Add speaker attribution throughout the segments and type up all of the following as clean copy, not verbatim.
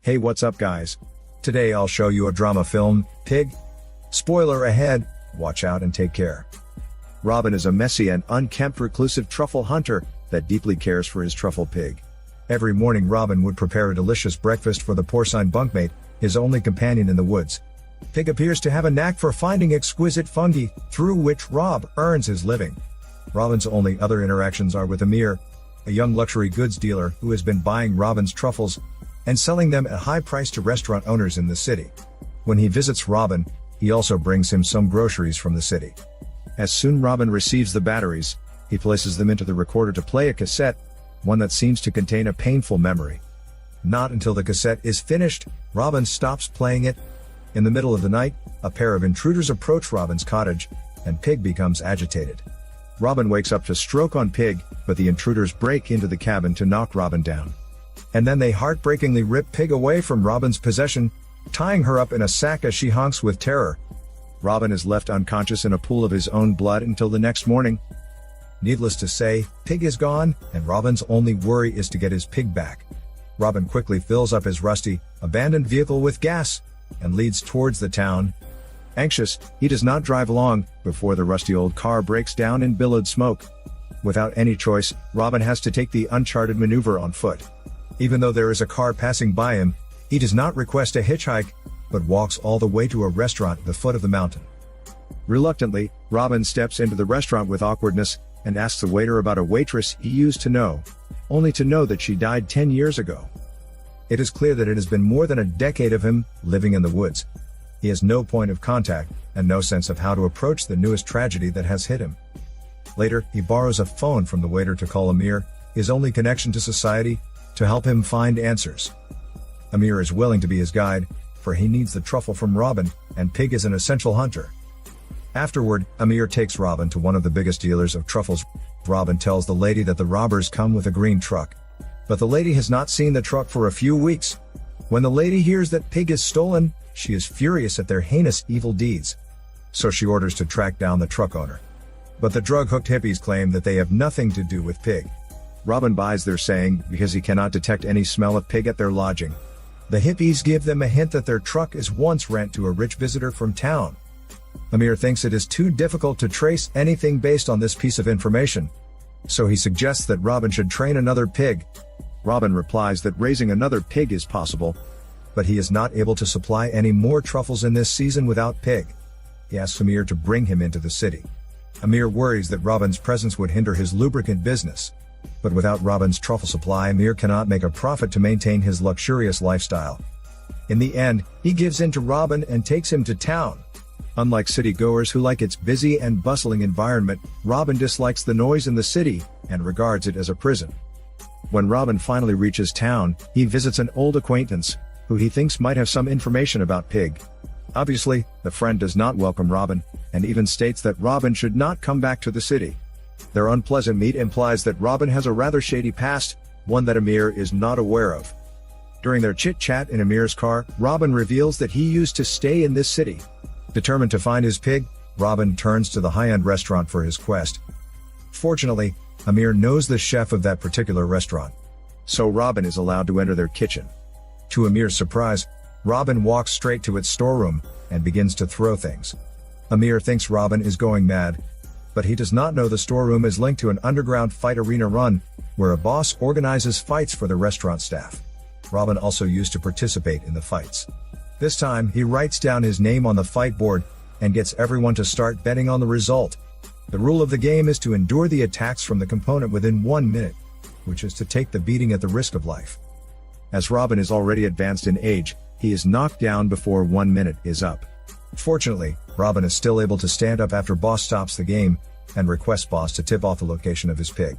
Speaker 1: Hey, what's up guys? Today I'll show you a drama film, Pig. Spoiler ahead, watch out and take care. Robin is a messy and unkempt reclusive truffle hunter that deeply cares for his truffle pig. Every morning Robin would prepare a delicious breakfast for the porcine bunkmate, his only companion in the woods. Pig appears to have a knack for finding exquisite fungi, through which Rob earns his living. Robin's only other interactions are with Amir, a young luxury goods dealer who has been buying Robin's truffles and selling them at high price to restaurant owners in the city. When he visits Robin, he also brings him some groceries from the city. As soon Robin receives the batteries, he places them into the recorder to play a cassette, one that seems to contain a painful memory. Not until the cassette is finished, Robin stops playing it. In the middle of the night, a pair of intruders approach Robin's cottage, and Pig becomes agitated. Robin wakes up to stroke on Pig, but the intruders break into the cabin to knock Robin down. And then they heartbreakingly rip Pig away from Robin's possession, tying her up in a sack as she honks with terror. Robin is left unconscious in a pool of his own blood until the next morning. Needless to say, Pig is gone, and Robin's only worry is to get his pig back. Robin quickly fills up his rusty, abandoned vehicle with gas, and leads towards the town. Anxious, he does not drive long before the rusty old car breaks down in billowed smoke. Without any choice, Robin has to take the uncharted maneuver on foot. Even though there is a car passing by him, he does not request a hitchhike, but walks all the way to a restaurant at the foot of the mountain. Reluctantly, Robin steps into the restaurant with awkwardness and asks the waiter about a waitress he used to know, only to know that she died 10 years ago. It is clear that it has been more than a decade of him living in the woods. He has no point of contact and no sense of how to approach the newest tragedy that has hit him. Later, he borrows a phone from the waiter to call Amir, his only connection to society, to help him find answers. Amir is willing to be his guide, for he needs the truffle from Robin, and Pig is an essential hunter. Afterward, Amir takes Robin to one of the biggest dealers of truffles. Robin tells the lady that the robbers come with a green truck, but the lady has not seen the truck for a few weeks. When the lady hears that Pig is stolen, she is furious at their heinous evil deeds. So she orders to track down the truck owner. But the drug-hooked hippies claim that they have nothing to do with Pig. Robin buys their saying because he cannot detect any smell of pig at their lodging. The hippies give them a hint that their truck is once rent to a rich visitor from town. Amir thinks it is too difficult to trace anything based on this piece of information, so he suggests that Robin should train another pig. Robin replies that raising another pig is possible, but he is not able to supply any more truffles in this season without Pig. He asks Amir to bring him into the city. Amir worries that Robin's presence would hinder his lubricant business. But without Robin's truffle supply, Amir cannot make a profit to maintain his luxurious lifestyle. In the end, he gives in to Robin and takes him to town. Unlike city-goers who like its busy and bustling environment, Robin dislikes the noise in the city and regards it as a prison. When Robin finally reaches town, he visits an old acquaintance, who he thinks might have some information about Pig. Obviously, the friend does not welcome Robin, and even states that Robin should not come back to the city. Their unpleasant meet implies that Robin has a rather shady past, one that Amir is not aware of. During their chit-chat in Amir's car, Robin reveals that he used to stay in this city. Determined to find his pig, Robin turns to the high-end restaurant for his quest. Fortunately, Amir knows the chef of that particular restaurant, so Robin is allowed to enter their kitchen. To Amir's surprise, Robin walks straight to its storeroom and begins to throw things. Amir thinks Robin is going mad, but he does not know the storeroom is linked to an underground fight arena run, where a boss organizes fights for the restaurant staff. Robin also used to participate in the fights. This time, he writes down his name on the fight board and gets everyone to start betting on the result. The rule of the game is to endure the attacks from the component within 1 minute, which is to take the beating at the risk of life. As Robin is already advanced in age, he is knocked down before 1 minute is up. Fortunately, Robin is still able to stand up after Boss stops the game and requests Boss to tip off the location of his pig.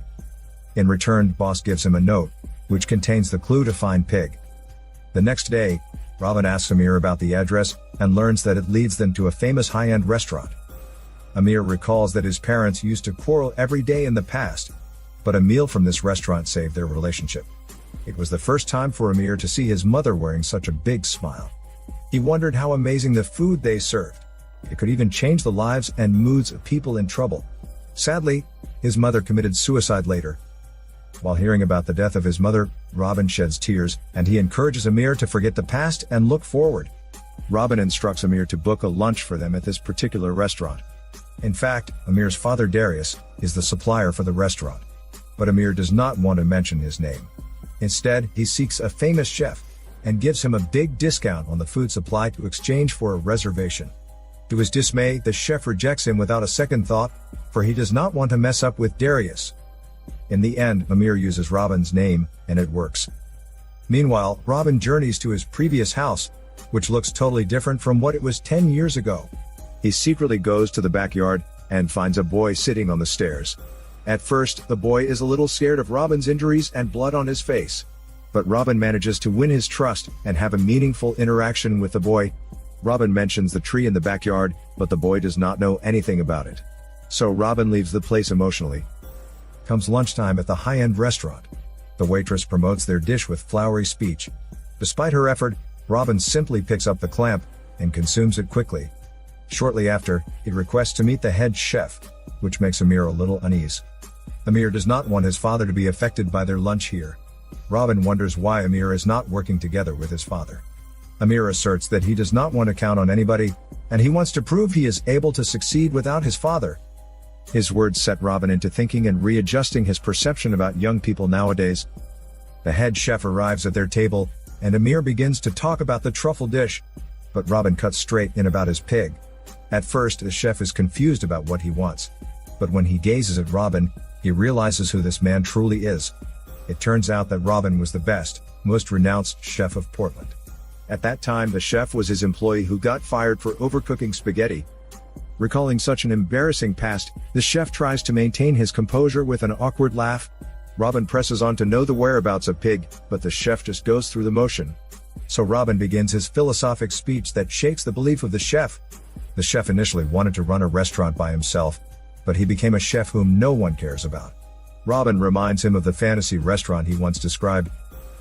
Speaker 1: In return, Boss gives him a note, which contains the clue to find Pig. The next day, Robin asks Amir about the address and learns that it leads them to a famous high-end restaurant. Amir recalls that his parents used to quarrel every day in the past, but a meal from this restaurant saved their relationship. It was the first time for Amir to see his mother wearing such a big smile. He wondered how amazing the food they served. It could even change the lives and moods of people in trouble. Sadly, his mother committed suicide later. While hearing about the death of his mother, Robin sheds tears, and he encourages Amir to forget the past and look forward. Robin instructs Amir to book a lunch for them at this particular restaurant. In fact, Amir's father Darius is the supplier for the restaurant. But Amir does not want to mention his name. Instead, he seeks a famous chef and gives him a big discount on the food supply to exchange for a reservation. To his dismay, the chef rejects him without a second thought, for he does not want to mess up with Darius. In the end, Amir uses Robin's name, and it works. Meanwhile, Robin journeys to his previous house, which looks totally different from what it was 10 years ago. He secretly goes to the backyard and finds a boy sitting on the stairs. At first, the boy is a little scared of Robin's injuries and blood on his face. But Robin manages to win his trust and have a meaningful interaction with the boy. Robin mentions the tree in the backyard, but the boy does not know anything about it. So Robin leaves the place emotionally. Comes lunchtime at the high-end restaurant. The waitress promotes their dish with flowery speech. Despite her effort, Robin simply picks up the clamp and consumes it quickly. Shortly after, he requests to meet the head chef, which makes Amir a little uneasy. Amir does not want his father to be affected by their lunch here. Robin wonders why Amir is not working together with his father. Amir asserts that he does not want to count on anybody, and he wants to prove he is able to succeed without his father. His words set Robin into thinking and readjusting his perception about young people nowadays. The head chef arrives at their table, and Amir begins to talk about the truffle dish, but Robin cuts straight in about his pig. At first, the chef is confused about what he wants, but when he gazes at Robin, he realizes who this man truly is. It turns out that Robin was the best, most renounced chef of Portland. At that time, the chef was his employee who got fired for overcooking spaghetti. Recalling such an embarrassing past, the chef tries to maintain his composure with an awkward laugh. Robin presses on to know the whereabouts of Pig, but the chef just goes through the motion. So Robin begins his philosophic speech that shakes the belief of the chef. The chef initially wanted to run a restaurant by himself, but he became a chef whom no one cares about. Robin reminds him of the fantasy restaurant he once described,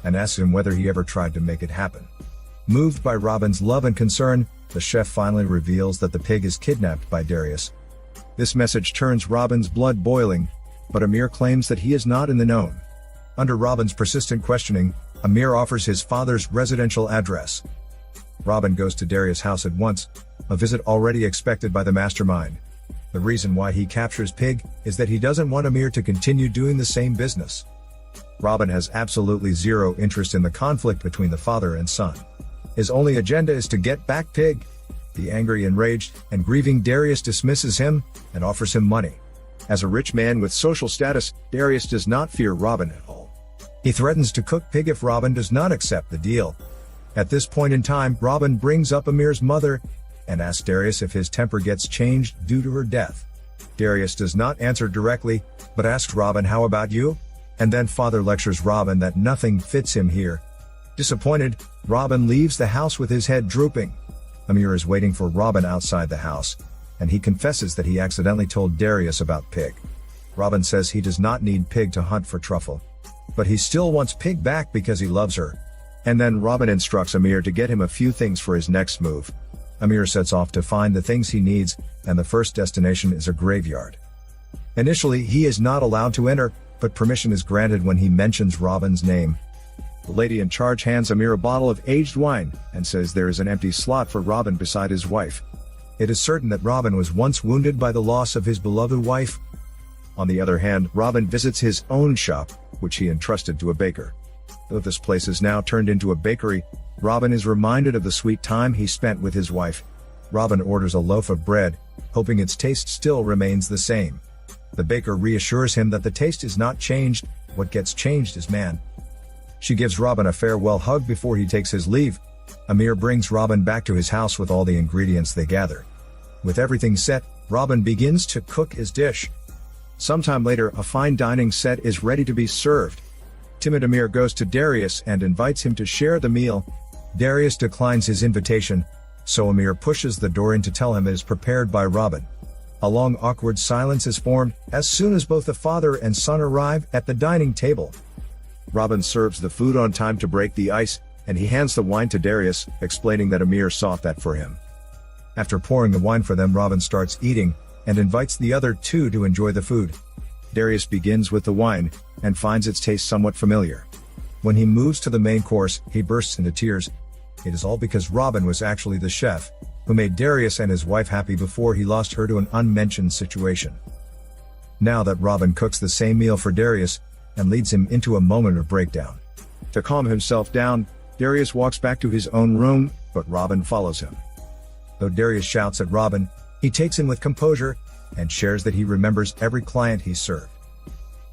Speaker 1: and asks him whether he ever tried to make it happen. Moved by Robin's love and concern, the chef finally reveals that the pig is kidnapped by Darius. This message turns Robin's blood boiling, but Amir claims that he is not in the know. Under Robin's persistent questioning, Amir offers his father's residential address. Robin goes to Darius' house at once, a visit already expected by the mastermind. The reason why he captures Pig is that he doesn't want Amir to continue doing the same business. Robin has absolutely zero interest in the conflict between the father and son. His only agenda is to get back Pig. The angry, enraged, and grieving Darius dismisses him and offers him money. As a rich man with social status, Darius does not fear Robin at all. He threatens to cook Pig if Robin does not accept the deal. At this point in time, Robin brings up Amir's mother and asks Darius if his temper gets changed due to her death. Darius does not answer directly, but asks Robin, "How about you?" And then father lectures Robin that nothing fits him here. Disappointed, Robin leaves the house with his head drooping. Amir is waiting for Robin outside the house, and he confesses that he accidentally told Darius about Pig. Robin says he does not need Pig to hunt for truffle, but he still wants Pig back because he loves her. And then Robin instructs Amir to get him a few things for his next move. Amir sets off to find the things he needs, and the first destination is a graveyard. Initially, he is not allowed to enter, but permission is granted when he mentions Robin's name. The lady in charge hands Amir a bottle of aged wine and says there is an empty slot for Robin beside his wife. It is certain that Robin was once wounded by the loss of his beloved wife. On the other hand, Robin visits his own shop, which he entrusted to a baker. Though this place is now turned into a bakery, Robin is reminded of the sweet time he spent with his wife. Robin orders a loaf of bread, hoping its taste still remains the same. The baker reassures him that the taste is not changed, what gets changed is man. She gives Robin a farewell hug before he takes his leave. Amir brings Robin back to his house with all the ingredients they gather. With everything set, Robin begins to cook his dish. Sometime later, a fine dining set is ready to be served. Timid Amir goes to Darius and invites him to share the meal. Darius declines his invitation, so Amir pushes the door in to tell him it is prepared by Robin. A long awkward silence is formed as soon as both the father and son arrive at the dining table. Robin serves the food on time to break the ice, and he hands the wine to Darius, explaining that Amir sought that for him. After pouring the wine for them, Robin starts eating and invites the other two to enjoy the food. Darius begins with the wine, and finds its taste somewhat familiar. When he moves to the main course, he bursts into tears. It is all because Robin was actually the chef, who made Darius and his wife happy before he lost her to an unmentioned situation. Now that Robin cooks the same meal for Darius, and leads him into a moment of breakdown. To calm himself down, Darius walks back to his own room, but Robin follows him. Though Darius shouts at Robin, he takes him with composure, and shares that he remembers every client he served.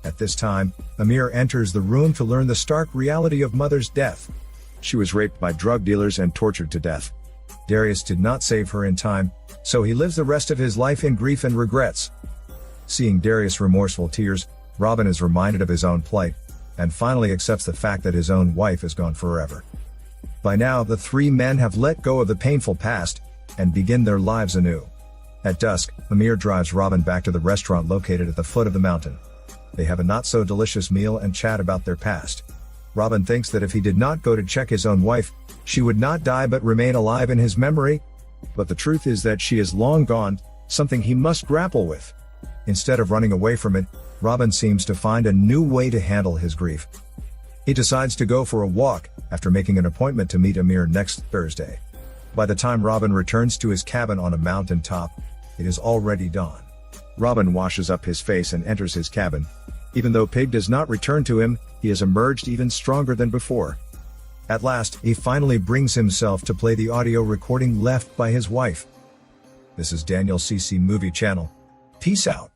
Speaker 1: At this time, Amir enters the room to learn the stark reality of Mother's death. She was raped by drug dealers and tortured to death. Darius did not save her in time, so he lives the rest of his life in grief and regrets. Seeing Darius' remorseful tears, Robin is reminded of his own plight, and finally accepts the fact that his own wife is gone forever. By now, the three men have let go of the painful past, and begin their lives anew. At dusk, Amir drives Robin back to the restaurant located at the foot of the mountain. They have a not-so-delicious meal and chat about their past. Robin thinks that if he did not go to check his own wife, she would not die but remain alive in his memory. But the truth is that she is long gone, something he must grapple with. Instead of running away from it, Robin seems to find a new way to handle his grief. He decides to go for a walk, after making an appointment to meet Amir next Thursday. By the time Robin returns to his cabin on a mountain top, it is already dawn. Robin washes up his face and enters his cabin. Even though Pig does not return to him, he has emerged even stronger than before. At last, he finally brings himself to play the audio recording left by his wife. This is Daniel CC Movie Channel. Peace out.